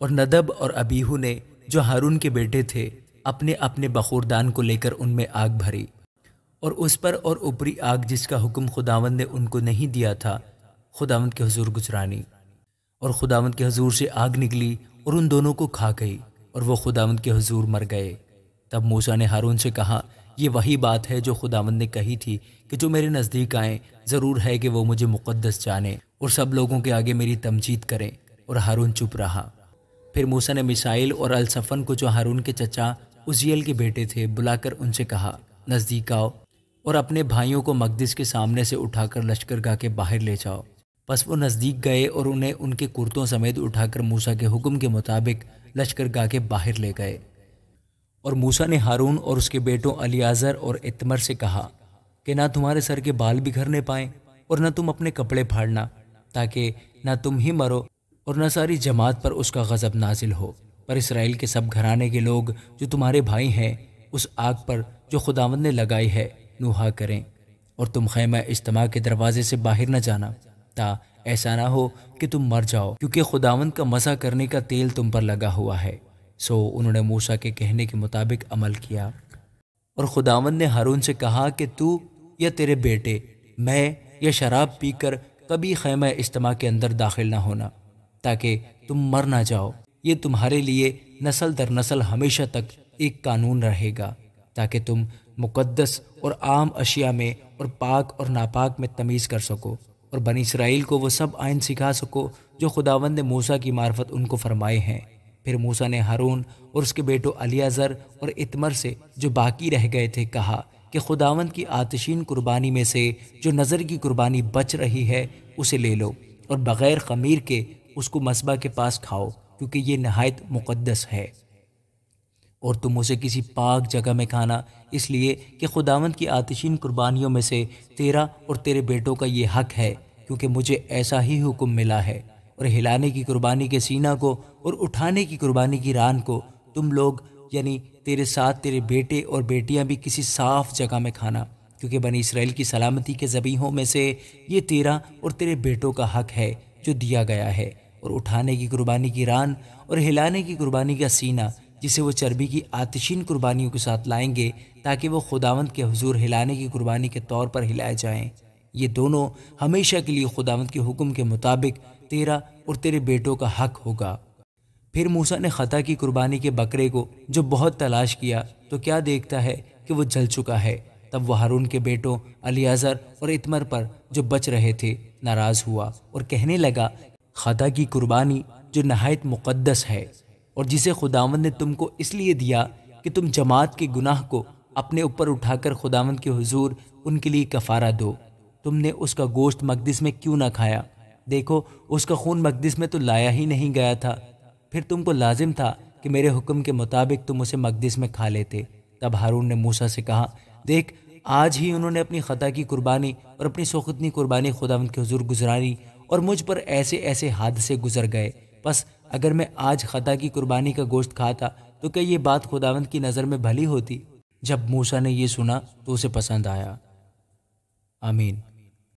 اور ندب اور ابیہو نے جو ہارون کے بیٹے تھے اپنے اپنے بخوردان کو لے کر ان میں آگ بھری، اور اس پر اور اوپری آگ جس کا حکم خداوند نے ان کو نہیں دیا تھا خداوند کے حضور گزرانی، اور خداوند کے حضور سے آگ نکلی اور ان دونوں کو کھا گئی، اور وہ خداوند کے حضور مر گئے۔ تب موسیٰ نے ہارون سے کہا، یہ وہی بات ہے جو خداوند نے کہی تھی کہ جو میرے نزدیک آئیں ضرور ہے کہ وہ مجھے مقدس جانیں اور سب لوگوں کے آگے میری تمجید کریں۔ اور ہارون چپ رہا۔ پھر موسیٰ نے میشائیل اور الصفن کو جو ہارون کے چچا عزیل کے بیٹے تھے بلا کر ان سے کہا، نزدیک آؤ اور اپنے بھائیوں کو مقدس کے سامنے سے اٹھا کر لشکرگاہ کے باہر لے جاؤ۔ پس وہ نزدیک گئے اور انہیں ان کے کرتوں سمیت اٹھا کر موسیٰ کے حکم کے مطابق لشکرگاہ کے باہر لے گئے۔ اور موسیٰ نے ہارون اور اس کے بیٹوں الیعزر اور اتمر سے کہا کہ نہ تمہارے سر کے بال بکھرنے پائیں اور نہ تم اپنے کپڑے پھاڑنا، تاکہ نہ تم ہی مرو اور نہ ساری جماعت پر اس کا غضب نازل ہو، پر اسرائیل کے سب گھرانے کے لوگ جو تمہارے بھائی ہیں اس آگ پر جو خداوند نے لگائی ہے نوحہ کریں، اور تم خیمہ اجتماع کے دروازے سے باہر نہ جانا، تا ایسا نہ ہو کہ تم مر جاؤ، کیونکہ خداوند کا مسح کرنے کا تیل تم پر لگا ہوا ہے۔ سو انہوں نے موسیٰ کے کہنے کے مطابق عمل کیا۔ اور خداوند نے ہارون سے کہا کہ تو یا تیرے بیٹے میں یا شراب پی کر کبھی خیمہ اجتماع کے اندر داخل نہ ہونا، تاکہ تم مر نہ جاؤ۔ یہ تمہارے لیے نسل در نسل ہمیشہ تک ایک قانون رہے گا، تاکہ تم مقدس اور عام اشیاء میں اور پاک اور ناپاک میں تمیز کر سکو، اور بنی اسرائیل کو وہ سب آئین سکھا سکو جو خداوند نے موسیٰ کی معرفت ان کو فرمائے ہیں۔ پھر موسیٰ نے ہارون اور اس کے بیٹوں الیعزر اور اتمر سے جو باقی رہ گئے تھے کہا کہ خداوند کی آتشین قربانی میں سے جو نظر کی قربانی بچ رہی ہے اسے لے لو، اور بغیر خمیر کے اس کو مذبح کے پاس کھاؤ، کیونکہ یہ نہایت مقدس ہے۔ اور تم اسے کسی پاک جگہ میں کھانا، اس لیے کہ خداوند کی آتشین قربانیوں میں سے تیرا اور تیرے بیٹوں کا یہ حق ہے، کیونکہ مجھے ایسا ہی حکم ملا ہے۔ اور ہلانے کی قربانی کے سینہ کو اور اٹھانے کی قربانی کی ران کو تم لوگ یعنی تیرے ساتھ تیرے بیٹے اور بیٹیاں بھی کسی صاف جگہ میں کھانا، کیونکہ بنی اسرائیل کی سلامتی کے ذبیحوں میں سے یہ تیرا اور تیرے بیٹوں کا حق ہے جو دیا گیا ہے۔ اور اٹھانے کی قربانی کی ران اور ہلانے کی قربانی کا سینہ جسے وہ چربی کی آتشین قربانیوں کے ساتھ لائیں گے، تاکہ وہ خداوند کے حضور ہلانے کی قربانی کے طور پر ہلائے جائیں، یہ دونوں ہمیشہ کے لیے خداوند کے حکم کے مطابق تیرا اور تیرے بیٹوں کا حق ہوگا۔ پھر موسیٰ نے خطا کی قربانی کے بکرے کو جو بہت تلاش کیا تو کیا دیکھتا ہے کہ وہ جل چکا ہے۔ تب وہ ہارون کے بیٹوں الیعزر اور اتمر پر جو بچ رہے تھے ناراض ہوا اور کہنے لگا، خطا کی قربانی جو نہایت مقدس ہے اور جسے خداوند نے تم کو اس لیے دیا کہ تم جماعت کے گناہ کو اپنے اوپر اٹھا کر خداوند کے حضور ان کے لیے کفارہ دو، تم نے اس کا گوشت مقدس میں کیوں نہ کھایا؟ دیکھو اس کا خون مقدس میں تو لایا ہی نہیں گیا تھا، پھر تم کو لازم تھا کہ میرے حکم کے مطابق تم اسے مقدس میں کھا لیتے۔ تب ہارون نے موسیٰ سے کہا، دیکھ آج ہی انہوں نے اپنی خطا کی قربانی اور اپنی سوختنی قربانی خداوند کے حضور گزرانی، اور مجھ پر ایسے ایسے حادثے گزر گئے، پس اگر میں آج خطا کی قربانی کا گوشت کھاتا تو کیا یہ بات خداوند کی نظر میں بھلی ہوتی؟ جب موسیٰ نے یہ سنا تو اسے پسند آیا۔ آمین۔